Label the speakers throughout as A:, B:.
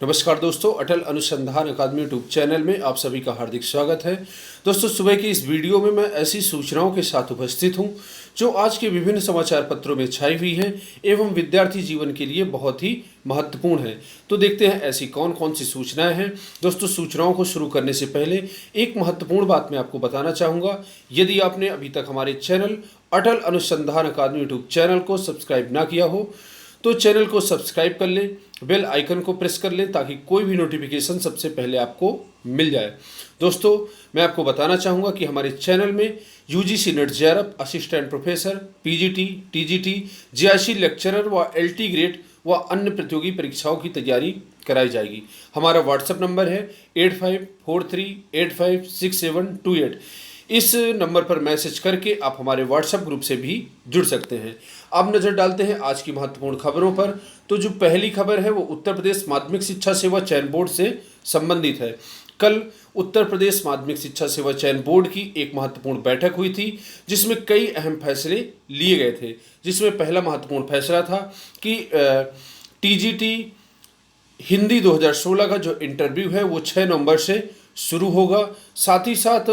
A: नमस्कार दोस्तों, अटल अनुसंधान अकादमी यूट्यूब चैनल में आप सभी का हार्दिक स्वागत है। दोस्तों, सुबह की इस वीडियो में मैं ऐसी सूचनाओं के साथ उपस्थित हूं जो आज के विभिन्न समाचार पत्रों में छाई हुई हैं एवं विद्यार्थी जीवन के लिए बहुत ही महत्वपूर्ण है। तो देखते हैं ऐसी कौन कौन सी सूचनाएं हैं। दोस्तों, सूचनाओं को शुरू करने से पहले एक महत्वपूर्ण बात मैं आपको बताना चाहूँगा। यदि आपने अभी तक हमारे चैनल अटल अनुसंधान अकादमी यूट्यूब चैनल को सब्सक्राइब ना किया हो तो चैनल को सब्सक्राइब कर लें, बेल आइकन को प्रेस कर लें ताकि कोई भी नोटिफिकेशन सबसे पहले आपको मिल जाए। दोस्तों, मैं आपको बताना चाहूँगा कि हमारे चैनल में UGC net JRF assistant professor, PGT, TGT, GIC lecturer व एलटी ग्रेड व अन्य प्रतियोगी परीक्षाओं की तैयारी कराई जाएगी। हमारा व्हाट्सएप नंबर है 8543856728। इस नंबर पर मैसेज करके आप हमारे व्हाट्सएप ग्रुप से भी जुड़ सकते हैं। अब नज़र डालते हैं आज की महत्वपूर्ण खबरों पर। तो जो पहली खबर है वो उत्तर प्रदेश माध्यमिक शिक्षा सेवा चयन बोर्ड से संबंधित है। कल उत्तर प्रदेश माध्यमिक शिक्षा सेवा चयन बोर्ड की एक महत्वपूर्ण बैठक हुई थी जिसमें कई अहम फैसले लिए गए थे। जिसमें पहला महत्वपूर्ण फैसला था कि टीजीटी हिंदी 2016 का जो इंटरव्यू है वो 6 नवंबर से शुरू होगा। साथ ही साथ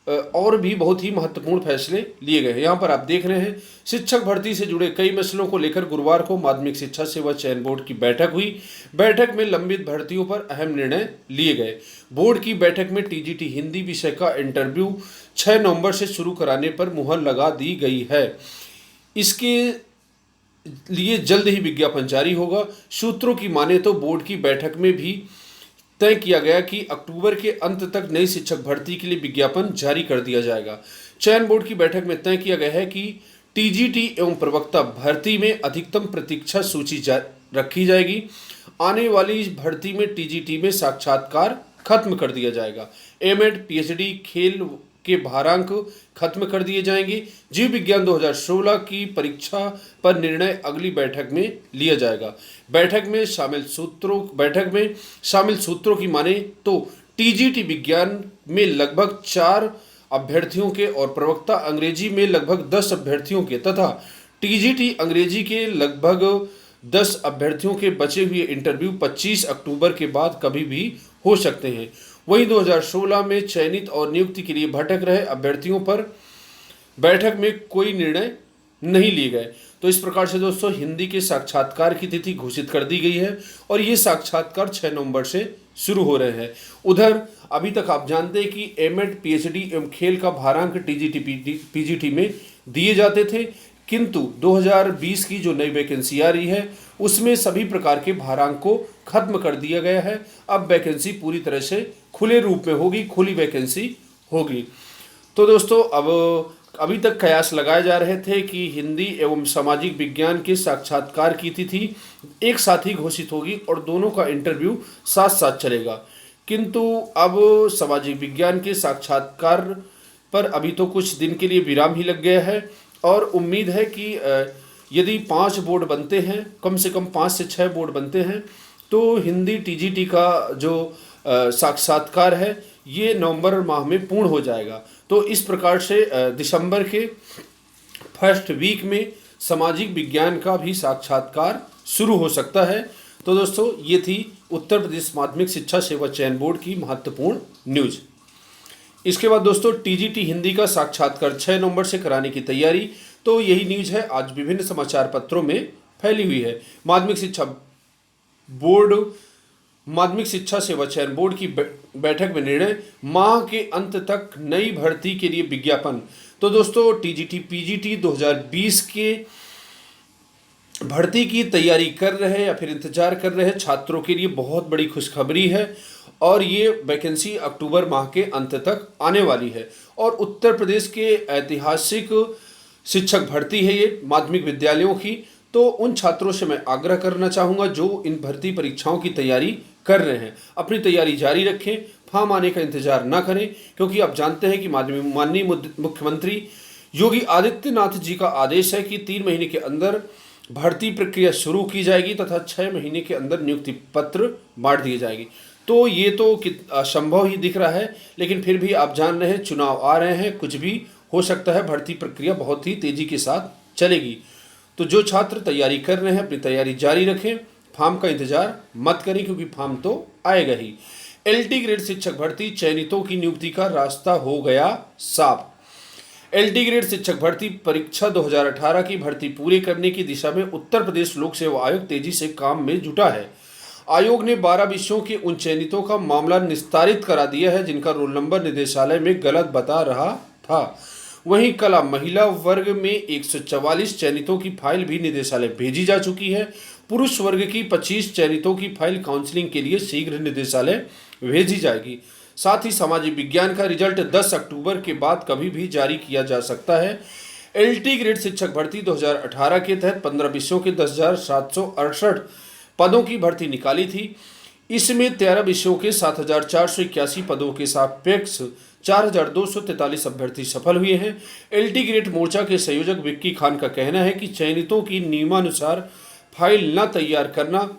A: और भी बहुत ही महत्वपूर्ण फैसले लिए गए हैं। यहाँ पर आप देख रहे हैं, शिक्षक भर्ती से जुड़े कई मसलों को लेकर गुरुवार को माध्यमिक शिक्षा सेवा चयन बोर्ड की बैठक हुई। बैठक में लंबित भर्तियों पर अहम निर्णय लिए गए। बोर्ड की बैठक में टीजीटी हिंदी विषय का इंटरव्यू 6 नवंबर से शुरू कराने पर मुहर लगा दी गई है। इसके लिए जल्द ही विज्ञापन जारी होगा। सूत्रों की माने तो बोर्ड की बैठक में भी तय किया गया कि अक्टूबर के अंत तक नई शिक्षक भर्ती के लिए विज्ञापन जारी कर दिया जाएगा। चयन बोर्ड की बैठक में तय किया गया है कि टीजीटी एवं प्रवक्ता भर्ती में अधिकतम प्रतीक्षा सूची रखी जाएगी। आने वाली भर्ती में टीजीटी में साक्षात्कार खत्म कर दिया जाएगा। एमएड, पीएचडी, खेल के भारांक खत्म कर दिए जाएंगे। जीव विज्ञान 2016 की परीक्षा पर निर्णय अगली बैठक में लिया जाएगा। बैठक में शामिल सूत्रों की माने तो टीजीटी विज्ञान में लगभग 4 अभ्यर्थियों के और प्रवक्ता अंग्रेजी में लगभग 10 अभ्यर्थियों के तथा टीजीटी अंग्रेजी के लगभग 10 अभ्यर्थियों के बचे हुए इंटरव्यू 25 अक्टूबर के बाद कभी भी हो सकते हैं। वहीं 2016 में चयनित और नियुक्ति के लिए भटक रहे अभ्यर्थियों पर बैठक में कोई निर्णय नहीं लिए गए। तो इस प्रकार से दोस्तों, हिंदी के साक्षात्कार की तिथि घोषित कर दी गई है और ये साक्षात्कार 6 नवंबर से शुरू हो रहे हैं। उधर अभी तक आप जानते हैं कि एमएड, पीएचडी एवं खेल का भारांक टीजीटी पीजीटी में दिए जाते थे, किंतु 2020 की जो नई वैकेंसी आ रही है उसमें सभी प्रकार के भारांक को खत्म कर दिया गया है। अब वैकेंसी पूरी तरह से खुले रूप में होगी, खुली वैकेंसी होगी। तो दोस्तों, अब अभी तक कयास लगाए जा रहे थे कि हिंदी एवं सामाजिक विज्ञान के साक्षात्कार की तिथि एक साथ ही घोषित होगी और दोनों का इंटरव्यू साथ साथ चलेगा, किंतु अब सामाजिक विज्ञान के साक्षात्कार पर अभी तो कुछ दिन के लिए विराम ही लग गया है और उम्मीद है कि यदि 5 बोर्ड बनते हैं, कम से कम 5 से 6 बोर्ड बनते हैं, तो हिंदी टीजीटी का जो साक्षात्कार है ये नवंबर माह में पूर्ण हो जाएगा। तो इस प्रकार से दिसंबर के फर्स्ट वीक में सामाजिक विज्ञान का भी साक्षात्कार शुरू हो सकता है। तो दोस्तों, ये थी उत्तर प्रदेश माध्यमिक शिक्षा सेवा चयन बोर्ड की महत्वपूर्ण न्यूज़। इसके बाद दोस्तों, टीजीटी हिंदी का साक्षात्कार 6 नवंबर से कराने की तैयारी। तो यही न्यूज़ है आज विभिन्न समाचार पत्रों में फैली हुई है। माध्यमिक शिक्षा सेवा चयन बोर्ड की बैठक में निर्णय, माह के अंत तक नई भर्ती के लिए विज्ञापन। तो दोस्तों, टीजीटी पीजीटी 2020 के भर्ती की तैयारी कर रहे या फिर इंतजार कर रहे छात्रों के लिए बहुत बड़ी खुशखबरी है और ये वैकेंसी अक्टूबर माह के अंत तक आने वाली है। और उत्तर प्रदेश के ऐतिहासिक शिक्षक भर्ती है ये माध्यमिक विद्यालयों की। तो उन छात्रों से मैं आग्रह करना चाहूँगा जो इन भर्ती परीक्षाओं की तैयारी कर रहे हैं, अपनी तैयारी जारी रखें, फॉर्म आने का इंतजार ना करें, क्योंकि आप जानते हैं कि माननीय मुख्यमंत्री योगी आदित्यनाथ जी का आदेश है कि 3 महीने के अंदर भर्ती प्रक्रिया शुरू की जाएगी तथा 6 महीने के अंदर नियुक्ति पत्र बांट दिए जाएगी। तो ये तो असंभव ही दिख रहा है, लेकिन फिर भी आप जान रहे हैं चुनाव आ रहे हैं, कुछ भी हो सकता है। भर्ती प्रक्रिया बहुत ही तेज़ी के साथ चलेगी। तो जो छात्र तैयारी कर रहे हैं अपनी तैयारी जारी रखें, फॉर्म का इंतजार मत करें, क्योंकि फॉर्म तो आएगा ही। एलटी ग्रेड शिक्षक भर्ती चयनितों की नियुक्ति का रास्ता हो गया साफ। एलटी ग्रेड शिक्षक भर्ती परीक्षा 2018 की भर्ती पूरी करने की दिशा में उत्तर प्रदेश लोक सेवा आयोग तेजी से काम में जुटा है। आयोग ने 12 विषयों के उन चयनितों का मामला निस्तारित करा दिया है जिनका रोल नंबर निदेशालय में गलत बता रहा था। वहीं कला महिला वर्ग में 144 चयनितों की फाइल भी निदेशालय भेजी जा चुकी है। पुरुष वर्ग की 25 चयनितों की फाइल काउंसलिंग के लिए शीघ्र निदेशालय भेजी जाएगी। साथ ही सामाजिक विज्ञान का रिजल्ट 10 अक्टूबर के बाद कभी भी जारी किया जा सकता है। एलटी ग्रेड शिक्षक भर्ती 2018 के तहत 15 विषयों के 10,768 पदों की भर्ती निकाली थी। इसमें 13 विषयों के 7,481 पदों के सापेक्ष 4,243 अभ्यर्थी सफल हुए हैं। एलटी ग्रेड मोर्चा के संयोजक विक्की खान का कहना है कि चयनितों की नियमानुसार फाइल न तैयार करना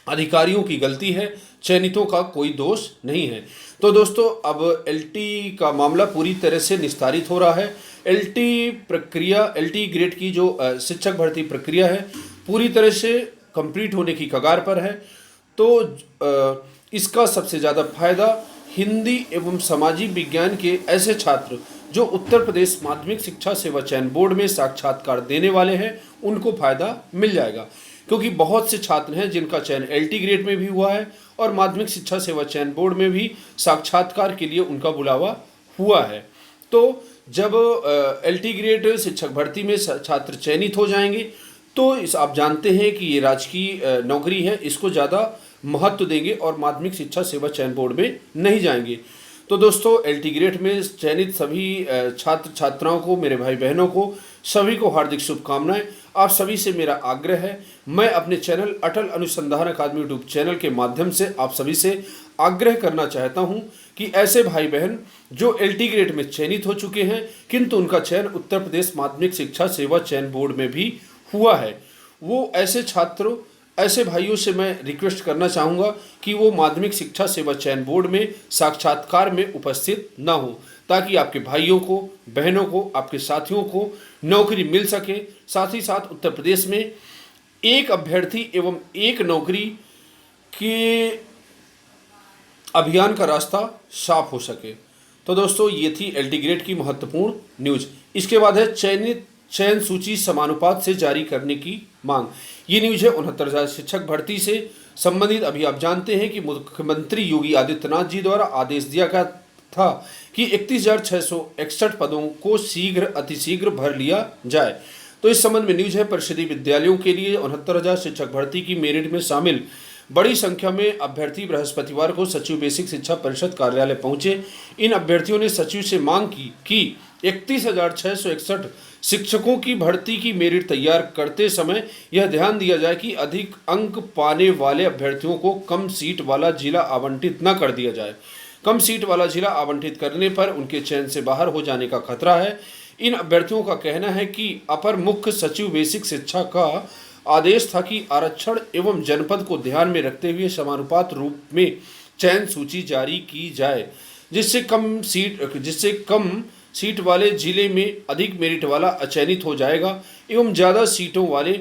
A: अधिकारियों की गलती है, चयनितों का कोई दोष नहीं है। तो दोस्तों, अब एलटी का मामला पूरी तरह से निस्तारित हो रहा है। एलटी ग्रेड की जो शिक्षक भर्ती प्रक्रिया है पूरी तरह से कंप्लीट होने की कगार पर है। तो इसका सबसे ज़्यादा फायदा हिंदी एवं सामाजिक विज्ञान के ऐसे छात्र जो उत्तर प्रदेश माध्यमिक शिक्षा सेवा चयन बोर्ड में साक्षात्कार देने वाले हैं उनको फायदा मिल जाएगा, क्योंकि बहुत से छात्र हैं जिनका चयन एलटी ग्रेड में भी हुआ है और माध्यमिक शिक्षा सेवा चयन बोर्ड में भी साक्षात्कार के लिए उनका बुलावा हुआ है। तो जब एलटी ग्रेड शिक्षक भर्ती में छात्र चयनित हो जाएंगे तो आप जानते हैं कि ये राजकीय नौकरी है, इसको ज़्यादा महत्व देंगे और माध्यमिक शिक्षा सेवा चयन बोर्ड में नहीं जाएंगे। तो दोस्तों, एलटी ग्रेड में चयनित सभी छात्र छात्राओं को, मेरे भाई बहनों को, सभी को हार्दिक शुभकामनाएं। आप सभी से मेरा आग्रह है, मैं अपने चैनल अटल अनुसंधान अकादमी यूट्यूब चैनल के माध्यम से आप सभी से आग्रह करना चाहता हूं कि ऐसे भाई बहन जो एलटी ग्रेड में चयनित हो चुके हैं किंतु उनका चयन उत्तर प्रदेश माध्यमिक शिक्षा सेवा चयन बोर्ड में भी हुआ है, वो ऐसे छात्रों, ऐसे भाइयों से मैं रिक्वेस्ट करना चाहूँगा कि वो माध्यमिक शिक्षा सेवा चयन बोर्ड में साक्षात्कार में उपस्थित ना हो, ताकि आपके भाइयों को, बहनों को, आपके साथियों को नौकरी मिल सके। साथ ही साथ उत्तर प्रदेश में एक अभ्यर्थी एवं एक नौकरी के अभियान का रास्ता साफ हो सके। तो दोस्तों, ये थी एलटी ग्रेड की महत्वपूर्ण न्यूज। इसके बाद है चयन सूची समानुपात से जारी करने की मांग। ये न्यूज है 69,000 शिक्षक भर्ती से संबंधित। अभी आप जानते हैं कि मुख्यमंत्री योगी आदित्यनाथ जी द्वारा आदेश दिया गया था कि 31,661 पदों को अतिशीघ्र भर लिया जाए। तो इस संबंध में न्यूज है परिषदीय विद्यालयों के लिए 69,000 शिक्षक भर्ती की मेरिट में शामिल बड़ी संख्या में अभ्यर्थी बृहस्पतिवार को सचिव बेसिक शिक्षा परिषद कार्यालय पहुंचे। इन अभ्यर्थियों ने सचिव से मांग की कि 31,661 शिक्षकों की भर्ती की मेरिट तैयार करते समय यह ध्यान दिया जाए कि अधिक अंक पाने वाले अभ्यर्थियों को कम सीट वाला जिला आवंटित न कर दिया जाए। कम सीट वाला जिला आवंटित करने पर उनके चयन से बाहर हो जाने का खतरा है। इन अभ्यर्थियों का कहना है कि अपर मुख्य सचिव बेसिक शिक्षा का आदेश था कि आरक्षण एवं जनपद को ध्यान में रखते हुए समानुपात रूप में चयन सूची जारी की जाए, जिससे कम सीट वाले जिले में अधिक मेरिट वाला अचयनित हो जाएगा एवं ज़्यादा सीटों वाले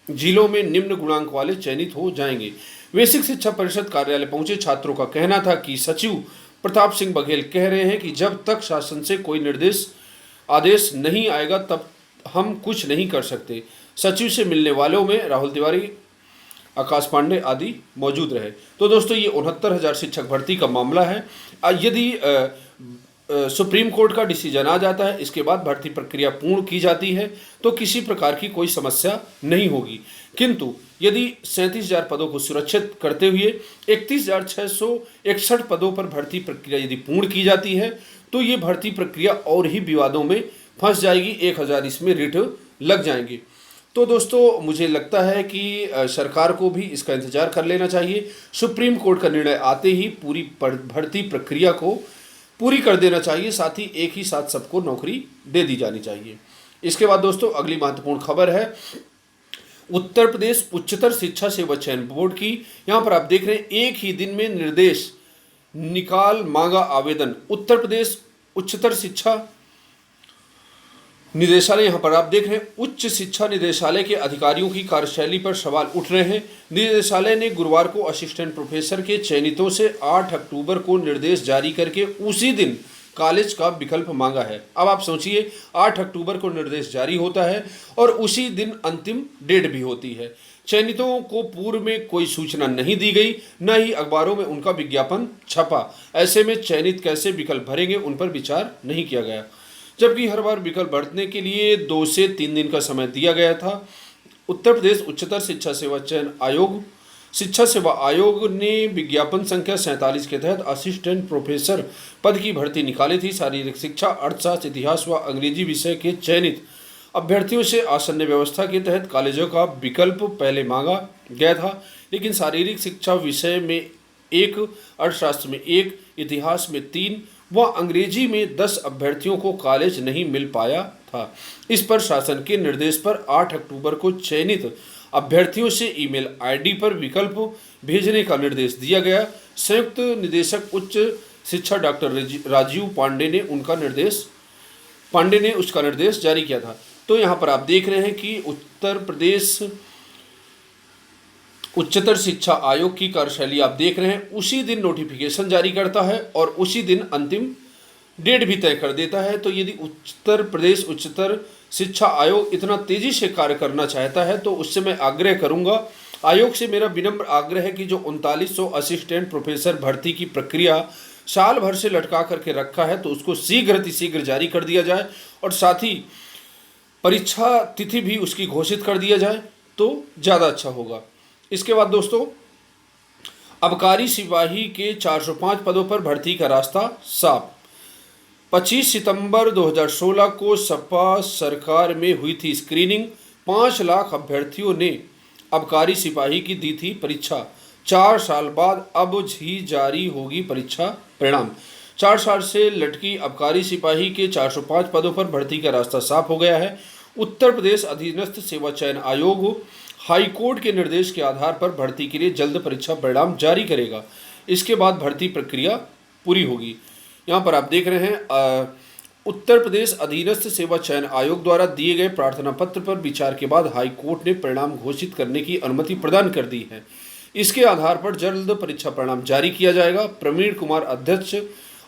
A: जिलों में निम्न गुणांक वाले चयनित हो जाएंगे। बेसिक शिक्षा परिषद कार्यालय पहुंचे छात्रों का कहना था कि सचिव प्रताप सिंह बघेल कह रहे हैं कि जब तक शासन से कोई आदेश नहीं आएगा तब हम कुछ नहीं कर सकते। सचिव से मिलने वालों में राहुल तिवारी, आकाश पांडे आदि मौजूद रहे। तो दोस्तों, ये 69,000 शिक्षक भर्ती का मामला है। यदि सुप्रीम कोर्ट का डिसीजन आ जाता है, इसके बाद भर्ती प्रक्रिया पूर्ण की जाती है तो किसी प्रकार की कोई समस्या नहीं होगी। किंतु यदि 37,000 पदों को सुरक्षित करते हुए 31,661 पदों पर भर्ती प्रक्रिया यदि पूर्ण की जाती है तो ये भर्ती प्रक्रिया और ही विवादों में फंस जाएगी, 1,000 इसमें रिट लग जाएंगे। तो दोस्तों, मुझे लगता है कि सरकार को भी इसका इंतजार कर लेना चाहिए। सुप्रीम कोर्ट का निर्णय आते ही पूरी भर्ती प्रक्रिया को पूरी कर देना चाहिए, साथ ही एक ही साथ सबको नौकरी दे दी जानी चाहिए। इसके बाद दोस्तों, अगली महत्वपूर्ण खबर है उत्तर प्रदेश उच्चतर शिक्षा सेवा चयन बोर्ड की। यहाँ पर आप देख रहे हैं, एक ही दिन में निर्देश निकाल मांगा आवेदन। उत्तर प्रदेश उच्चतर शिक्षा निदेशालय यहाँ पर आप देख रहे हैं, उच्च शिक्षा निदेशालय के अधिकारियों की कार्यशैली पर सवाल उठ रहे हैं। निदेशालय ने गुरुवार को असिस्टेंट प्रोफेसर के चयनितों से 8 अक्टूबर को निर्देश जारी करके उसी दिन कॉलेज का विकल्प मांगा है। अब आप सोचिए, 8 अक्टूबर को निर्देश जारी होता है और उसी दिन अंतिम डेट भी होती है। चयनितों को पूर्व में कोई सूचना नहीं दी गई, न ही अखबारों में उनका विज्ञापन छपा। ऐसे में चयनित कैसे विकल्प भरेंगे, उन पर विचार नहीं किया गया, जबकि हर बार विकल्प भरने के लिए 2 से 3 दिन का समय दिया गया था। उत्तर प्रदेश उच्चतर शिक्षा सेवा चयन आयोग शिक्षा सेवा आयोग ने विज्ञापन संख्या 47 के तहत असिस्टेंट प्रोफेसर पद की भर्ती निकाली थी। शारीरिक शिक्षा, अर्थशास्त्र, इतिहास व अंग्रेजी विषय के चयनित अभ्यर्थियों से आसन्न व्यवस्था के तहत कॉलेजों का विकल्प पहले मांगा गया था, लेकिन शारीरिक शिक्षा विषय में 1, अर्थशास्त्र में 1, इतिहास में 3 व अंग्रेजी में 10 अभ्यर्थियों को कॉलेज नहीं मिल पाया था। इस पर शासन के निर्देश पर 8 अक्टूबर को चयनित अभ्यर्थियों से ईमेल आईडी पर विकल्प भेजने का निर्देश दिया गया। संयुक्त निदेशक उच्च शिक्षा डॉक्टर राजीव पांडे ने उसका निर्देश जारी किया था। तो यहाँ पर आप देख रहे हैं कि उत्तर प्रदेश उच्चतर शिक्षा आयोग की कार्यशैली आप देख रहे हैं, उसी दिन नोटिफिकेशन जारी करता है और उसी दिन अंतिम डेट भी तय कर देता है। तो यदि उत्तर प्रदेश उच्चतर शिक्षा आयोग इतना तेजी से कार्य करना चाहता है तो उससे मैं आग्रह करूंगा, आयोग से मेरा विनम्र आग्रह है कि जो 3900 असिस्टेंट प्रोफेसर भर्ती की प्रक्रिया साल भर से लटका करके रखा है तो उसको शीघ्र जारी कर दिया जाए और साथ ही परीक्षा तिथि भी उसकी घोषित कर दिया जाए तो ज़्यादा अच्छा होगा। इसके बाद दोस्तों, आबकारी सिपाही के 405 पदों पर भर्ती का रास्ता साफ। 25 सितंबर 2016 को सपा सरकार में हुई थी स्क्रीनिंग। 5 लाख अभ्यर्थियों ने आबकारी सिपाही की दी थी परीक्षा। 4 साल बाद अब ही जारी होगी परीक्षा परिणाम। 4 साल से लटकी आबकारी सिपाही के 405 पदों पर भर्ती का रास्ता साफ हो गया है। उत्तर प्रदेश अधीनस्थ सेवा चयन आयोग हाईकोर्ट के निर्देश के आधार पर भर्ती के लिए जल्द परीक्षा परिणाम जारी करेगा। इसके बाद भर्ती प्रक्रिया पूरी होगी। यहाँ पर आप देख रहे हैं, उत्तर प्रदेश अधीनस्थ सेवा चयन आयोग द्वारा दिए गए प्रार्थना पत्र पर विचार के बाद हाईकोर्ट ने परिणाम घोषित करने की अनुमति प्रदान कर दी है। इसके आधार पर जल्द परीक्षा परिणाम जारी किया जाएगा। प्रवीण कुमार, अध्यक्ष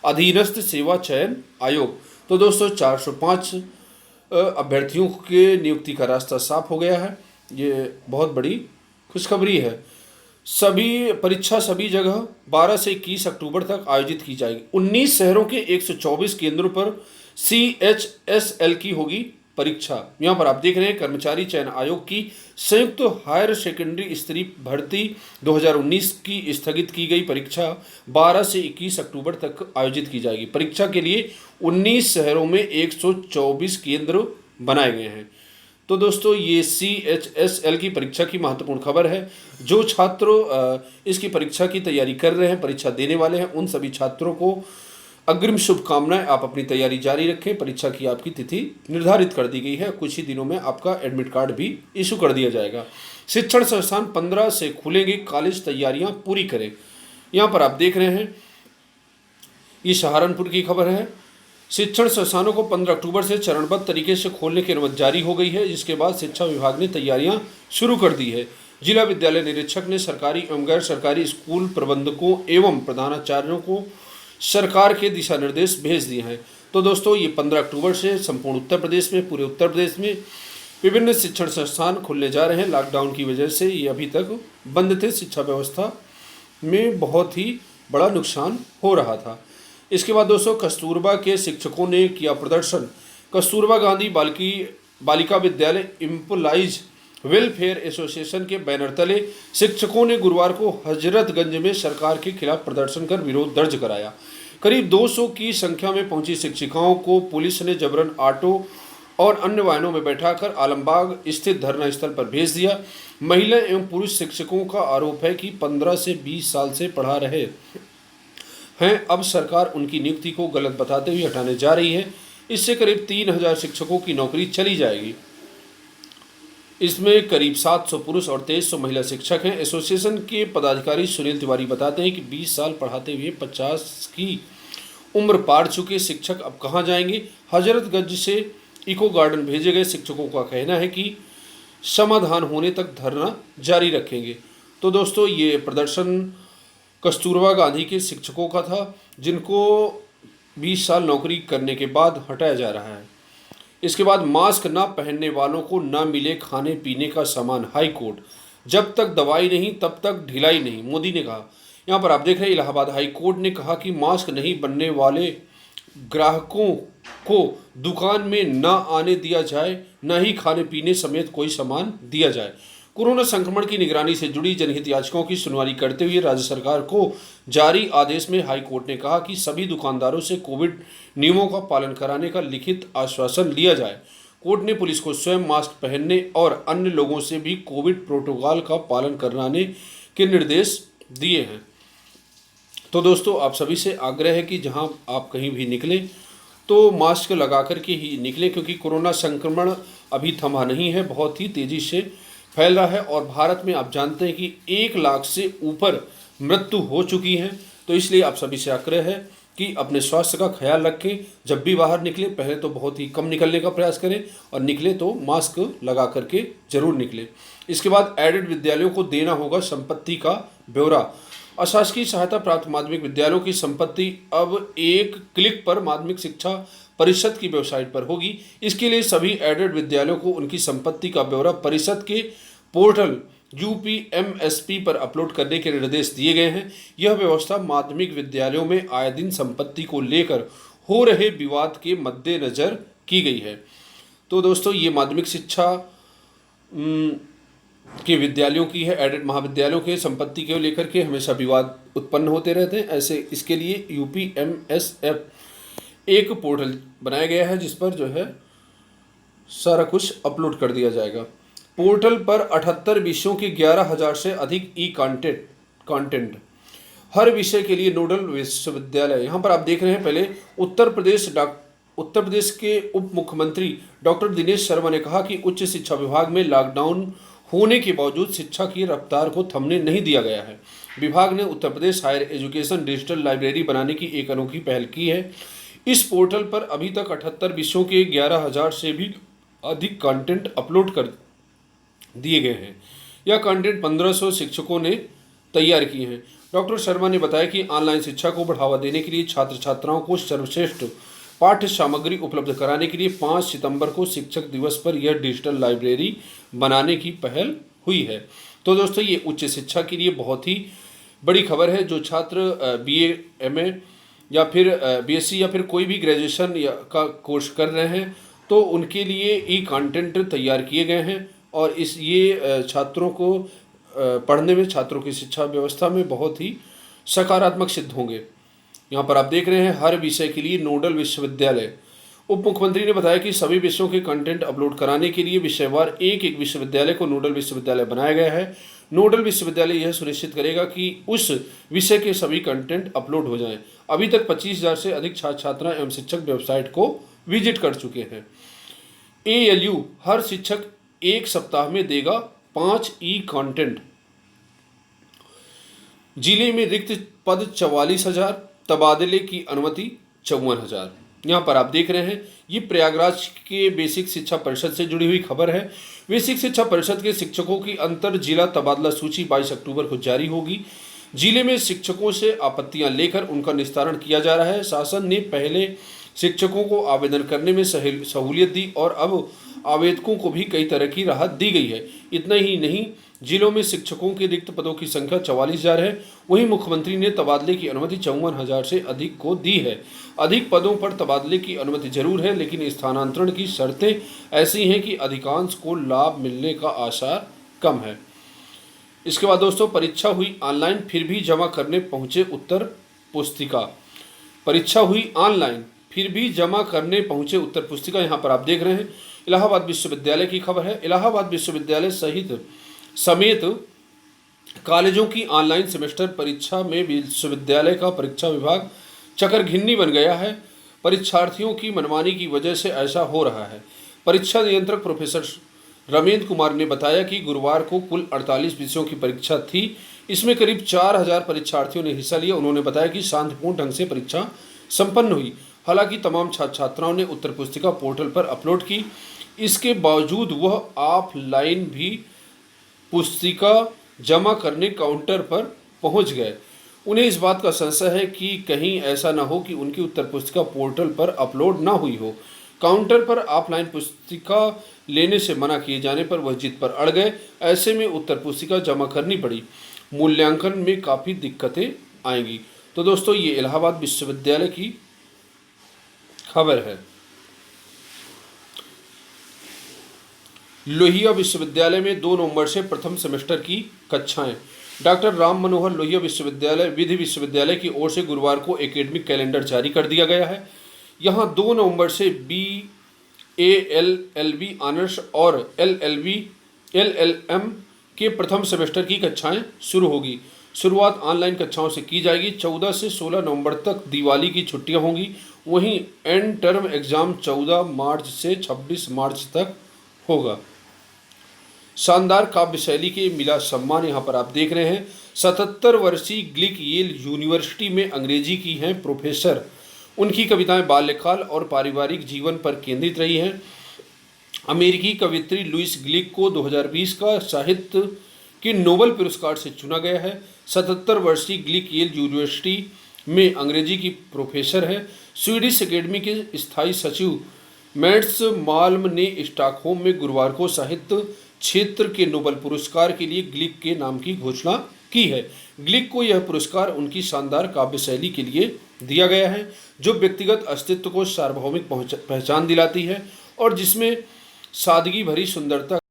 A: अधीनस्थ सेवा चयन आयोग। तो दोस्तों, 405 अभ्यर्थियों के नियुक्ति का रास्ता साफ हो गया है। ये बहुत बड़ी खुशखबरी है। सभी परीक्षा सभी जगह 12 से 21 अक्टूबर तक आयोजित की जाएगी। 19 शहरों के 124 केंद्रों पर CHSL की होगी परीक्षा। यहाँ पर आप देख रहे हैं, कर्मचारी चयन आयोग की संयुक्त हायर सेकेंडरी स्तरीय भर्ती 2019 की स्थगित की गई परीक्षा 12 से 21 अक्टूबर तक आयोजित की जाएगी। परीक्षा के लिए 19 शहरों में 124 केंद्र बनाए गए हैं। तो दोस्तों, ये CHSL की परीक्षा की महत्वपूर्ण खबर है। जो छात्र इसकी परीक्षा की तैयारी कर रहे हैं, परीक्षा देने वाले हैं, उन सभी छात्रों को अग्रिम शुभकामनाएं। आप अपनी तैयारी जारी रखें। परीक्षा की आपकी तिथि निर्धारित कर दी गई है। कुछ ही दिनों में आपका एडमिट कार्ड भी इशू कर दिया जाएगा। शिक्षण संस्थान 15 से खुलेंगे, कॉलेज तैयारियां पूरी करें। यहाँ पर आप देख रहे हैं, ये सहारनपुर की खबर है। शिक्षण संस्थानों को 15 अक्टूबर से चरणबद्ध तरीके से खोलने की अनुमति जारी हो गई है, जिसके बाद शिक्षा विभाग ने तैयारियां शुरू कर दी है। जिला विद्यालय निरीक्षक ने सरकारी एवं गैर सरकारी स्कूल प्रबंधकों एवं प्रधानाचार्यों को सरकार के दिशा निर्देश भेज दिए हैं। तो दोस्तों, ये 15 अक्टूबर से संपूर्ण उत्तर प्रदेश में, पूरे उत्तर प्रदेश में विभिन्न शिक्षण संस्थान खुलने जा रहे हैं। लॉकडाउन की वजह से ये अभी तक बंद थे। शिक्षा व्यवस्था में बहुत ही बड़ा नुकसान हो रहा था। इसके बाद दोस्तों, कस्तूरबा के शिक्षकों ने किया प्रदर्शन। Kasturba Gandhi Balika Vidyalaya employees welfare association के बैनर तले शिक्षकों ने गुरुवार को हजरतगंज में सरकार के खिलाफ प्रदर्शन कर विरोध दर्ज कराया। करीब 200 की संख्या में पहुंची शिक्षिकाओं को पुलिस ने जबरन ऑटो और अन्य वाहनों में बैठाकर आलमबाग स्थित धरना स्थल पर भेज दिया। महिला एवं पुरुष शिक्षकों का आरोप है कि 15 से 20 साल से पढ़ा रहे हैं, अब सरकार उनकी नियुक्ति को गलत बताते हुए हटाने जा रही है। इससे करीब 3000 शिक्षकों की नौकरी चली जाएगी। इसमें करीब 700 पुरुष और 2300 महिला शिक्षक हैं। एसोसिएशन के पदाधिकारी सुनील तिवारी बताते हैं कि 20 साल पढ़ाते हुए 50 की उम्र पार चुके शिक्षक अब कहाँ जाएंगे। हजरतगंज से इको गार्डन भेजे गए शिक्षकों का कहना है कि समाधान होने तक धरना जारी रखेंगे। तो दोस्तों, ये प्रदर्शन कस्तूरबा गांधी के शिक्षकों का था, जिनको 20 साल नौकरी करने के बाद हटाया जा रहा है। इसके बाद मास्क ना पहनने वालों को ना मिले खाने पीने का सामान, हाई कोर्ट। जब तक दवाई नहीं तब तक ढिलाई नहीं, मोदी ने कहा। यहाँ पर आप देख रहे हैं, इलाहाबाद हाई कोर्ट ने कहा कि मास्क नहीं बनने वाले ग्राहकों को दुकान में न आने दिया जाए, न ही खाने पीने समेत कोई सामान दिया जाए। कोरोना संक्रमण की निगरानी से जुड़ी जनहित याचिकाओं की सुनवाई करते हुए राज्य सरकार को जारी आदेश में हाई कोर्ट ने कहा कि सभी दुकानदारों से कोविड नियमों का पालन कराने का लिखित आश्वासन लिया जाए। कोर्ट ने पुलिस को स्वयं मास्क पहनने और अन्य लोगों से भी कोविड प्रोटोकॉल का पालन कराने के निर्देश दिए हैं। तो दोस्तों, आप सभी से आग्रह है कि जहां आप कहीं भी निकलें तो मास्क लगा कर के ही निकलें, क्योंकि कोरोना संक्रमण अभी थमा नहीं है, बहुत ही तेज़ी से फैल रहा है। और भारत में आप जानते हैं कि 1 लाख से ऊपर मृत्यु हो चुकी है। तो इसलिए आप सभी से आग्रह है कि अपने स्वास्थ्य का ख्याल रखें। जब भी बाहर निकलें, पहले तो बहुत ही कम निकलने का प्रयास करें, और निकले तो मास्क लगा करके जरूर निकलें। इसके बाद एडेड विद्यालयों को देना होगा संपत्ति का ब्यौरा। अशासकीय सहायता प्राप्त माध्यमिक विद्यालयों की संपत्ति अब एक क्लिक पर माध्यमिक शिक्षा परिषद की वेबसाइट पर होगी। इसके लिए सभी एडेड विद्यालयों को उनकी संपत्ति का ब्यौरा परिषद के पोर्टल UPMSP पर अपलोड करने के निर्देश दिए गए हैं। यह व्यवस्था माध्यमिक विद्यालयों में आए दिन संपत्ति को लेकर हो रहे विवाद के मद्देनजर की गई है। तो दोस्तों, ये माध्यमिक शिक्षा के विद्यालयों की है। एडेड महाविद्यालयों के संपत्ति को लेकर के हमेशा विवाद उत्पन्न होते रहते हैं। ऐसे इसके लिए UPMSF एक पोर्टल बनाया गया है, जिस पर जो है सारा कुछ अपलोड कर दिया जाएगा। पोर्टल पर 78 विषयों के 11,000 से अधिक कंटेंट, हर विषय के लिए नोडल विश्वविद्यालय। यहाँ पर आप देख रहे हैं, पहले उत्तर प्रदेश के उप मुख्यमंत्री डॉक्टर दिनेश शर्मा ने कहा कि उच्च शिक्षा विभाग में लॉकडाउन होने के बावजूद शिक्षा की रफ्तार को थमने नहीं दिया गया है। विभाग ने Uttar Pradesh higher education digital library बनाने की एक अनोखी पहल की है। इस पोर्टल पर अभी तक 78 विषयों के 11,000 से भी अधिक कंटेंट अपलोड कर दिए गए हैं। यह कंटेंट 1500 शिक्षकों ने तैयार किए हैं। डॉक्टर शर्मा ने बताया कि ऑनलाइन शिक्षा को बढ़ावा देने के लिए छात्र छात्राओं को सर्वश्रेष्ठ पाठ्य सामग्री उपलब्ध कराने के लिए 5 सितंबर को शिक्षक दिवस पर यह डिजिटल लाइब्रेरी बनाने की पहल हुई है। तो दोस्तों, ये उच्च शिक्षा के लिए बहुत ही बड़ी खबर है। जो छात्र BA, MA या फिर BSc या फिर कोई भी ग्रेजुएशन का कोर्स कर रहे हैं, तो उनके लिए कंटेंट तैयार किए गए हैं, और ये छात्रों को पढ़ने में, छात्रों की शिक्षा व्यवस्था में बहुत ही सकारात्मक सिद्ध होंगे। यहाँ पर आप देख रहे हैं, हर विषय के लिए नोडल विश्वविद्यालय। उप मुख्यमंत्री ने बताया कि सभी विषयों के कंटेंट अपलोड कराने के लिए विषयवार एक विश्वविद्यालय को नोडल विश्वविद्यालय बनाया गया है। नोडल विश्वविद्यालय यह सुनिश्चित करेगा कि उस विषय के सभी कंटेंट अपलोड हो जाएं। अभी तक 25,000 से अधिक छात्र छात्राएं एवं शिक्षक वेबसाइट को विजिट कर चुके हैं। ALU हर शिक्षक 1 सप्ताह में देगा 5 कंटेंट। जिले में रिक्त पद 44,000, तबादले की अनुमति 54,000। यहाँ पर आप देख रहे हैं, ये प्रयागराज के बेसिक शिक्षा परिषद से जुड़ी हुई खबर है। बेसिक शिक्षा परिषद के शिक्षकों की अंतर जिला तबादला सूची 22 अक्टूबर को जारी होगी। जिले में शिक्षकों से आपत्तियां लेकर उनका निस्तारण किया जा रहा है। शासन ने पहले शिक्षकों को आवेदन करने में सहूलियत दी, और अब आवेदकों को भी कई तरह की राहत दी गई है। इतना ही नहीं, जिलों में शिक्षकों के रिक्त पदों की संख्या 44,000 है। वहीं मुख्यमंत्री ने तबादले की अनुमति 54,000 से अधिक को दी है। अधिक पदों पर तबादले की अनुमति जरूर है, लेकिन स्थानांतरण की शर्तें ऐसी हैं कि अधिकांश को लाभ मिलने का आसार कम है। इसके बाद दोस्तों, परीक्षा हुई ऑनलाइन, फिर भी जमा करने पहुंचे उत्तर पुस्तिका। परीक्षा हुई ऑनलाइन, फिर भी जमा करने पहुंचे उत्तर पुस्तिका। यहाँ पर आप देख रहे हैं, इलाहाबाद विश्वविद्यालय की खबर है। इलाहाबाद विश्वविद्यालय समेत कॉलेजों की ऑनलाइन सेमेस्टर परीक्षा में विश्वविद्यालय का परीक्षा विभाग चकरघिन्नी बन गया है। परीक्षार्थियों की मनमानी की वजह से ऐसा हो रहा है। परीक्षा नियंत्रक प्रोफेसर रमेंद्र कुमार ने बताया कि गुरुवार को कुल 48 विषयों की परीक्षा थी। इसमें करीब 4,000 परीक्षार्थियों ने हिस्सा लिया। उन्होंने बताया कि शांतिपूर्ण ढंग से परीक्षा संपन्न हुई। हालांकि तमाम छात्र छात्राओं ने उत्तर पुस्तिका पोर्टल पर अपलोड की। इसके बावजूद वह ऑफलाइन भी पुस्तिका जमा करने काउंटर पर पहुंच गए। उन्हें इस बात का संशय है कि कहीं ऐसा न हो कि उनकी उत्तर पुस्तिका पोर्टल पर अपलोड ना हुई हो। काउंटर पर ऑफलाइन पुस्तिका लेने से मना किए जाने पर वह जिद पर अड़ गए। ऐसे में उत्तर पुस्तिका जमा करनी पड़ी। मूल्यांकन में काफ़ी दिक्कतें आएंगी। तो दोस्तों, ये इलाहाबाद विश्वविद्यालय की खबर है। लोहिया विश्वविद्यालय में 2 नवंबर से प्रथम सेमेस्टर की कक्षाएं। डॉक्टर राम मनोहर लोहिया विश्वविद्यालय विधि विश्वविद्यालय की ओर से गुरुवार को एकेडमिक कैलेंडर जारी कर दिया गया है। यहां 2 नवंबर से BA LLB ऑनर्स और LLB LLM के प्रथम सेमेस्टर की कक्षाएं शुरू होगी। शुरुआत ऑनलाइन कक्षाओं से की जाएगी। 14 से 16 नवंबर तक दिवाली की छुट्टियां होंगी। वहीं एंड टर्म एग्जाम 14 मार्च से 26 मार्च तक होगा। शानदार काव्य शैली के मिला सम्मान यहाँ पर आप देख रहे हैं। 77 वर्षीय ग्लिक येल यूनिवर्सिटी में अंग्रेजी की हैं प्रोफेसर। उनकी कविताएं बाल्यकाल और पारिवारिक जीवन पर केंद्रित रही हैं। अमेरिकी कवियत्री लुइस ग्लिक को 2020 का साहित्य के नोबेल पुरस्कार से चुना गया है। 77 वर्षीय ग्लिक येल यूनिवर्सिटी में अंग्रेजी की प्रोफेसर है। स्वीडिश अकेडमी के स्थायी सचिव मैट्स माल्म ने स्टॉकहोम में गुरुवार को साहित्य क्षेत्र के नोबेल पुरस्कार के लिए ग्लिक के नाम की घोषणा की है। ग्लिक को यह पुरस्कार उनकी शानदार काव्य शैली के लिए दिया गया है, जो व्यक्तिगत अस्तित्व को सार्वभौमिक पहचान दिलाती है और जिसमें सादगी भरी सुंदरता